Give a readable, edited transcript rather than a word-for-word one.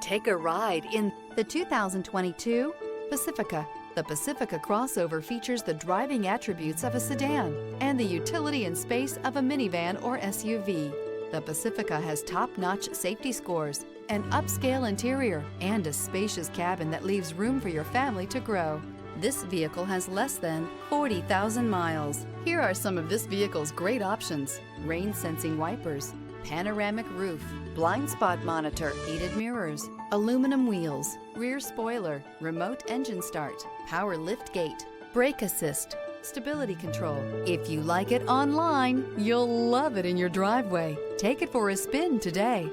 Take a ride in the 2022 Pacifica. The Pacifica crossover features the driving attributes of a sedan and the utility and space of a minivan or SUV. The Pacifica has top-notch safety scores, an upscale interior, and a spacious cabin that leaves room for your family to grow. This vehicle has less than 40,000 miles. Here are some of this vehicle's great options: rain-sensing wipers, panoramic roof, blind spot monitor, heated mirrors, aluminum wheels, rear spoiler, remote engine start, power lift gate, brake assist, stability control. If you like it online, you'll love it in your driveway. Take it for a spin today.